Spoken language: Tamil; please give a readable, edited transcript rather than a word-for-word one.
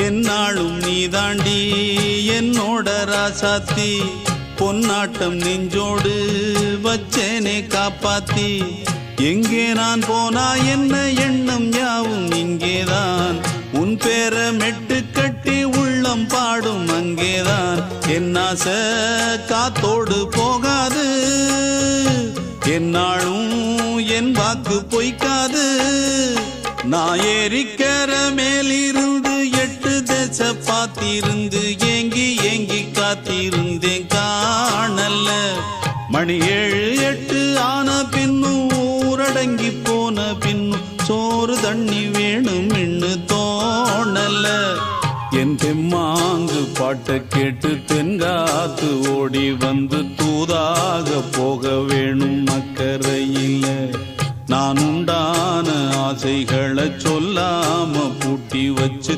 என்னாலும் நீதாண்டி என்னோட ராசாத்தி பொன்னாட்டம் நெஞ்சோடு வச்சேனே காப்பாத்தி எங்கே நான் போனா என்ன எண்ணம் யாவும் இங்கேதான் உன் பேர மெட்டு கட்டி உள்ளம் பாடும் அங்கேதான் என் ஆசை காத்தோடு போகாது என்னாலும் என் வாக்கு பொய்க்காது நான் ஏறிக்கிற மேலிருந்து 8 தேச பார்த்திருந்து ஏங்கி ஏங்கி காத்திருந்தேன் காணல்ல மணி 7 8 ஆன பின்னும் ஊரடங்கி போன பின்னும் சோறு தண்ணி வேணும் என்று தோணல என் தெம்மாங்கு பாட்டை கேட்டு தென்காத்து ஓடி வந்து தூதாக போக வேணும் அக்கறையில் நான் உண்டான ஆசைகளை சொல்லாம பூட்டி வச்சு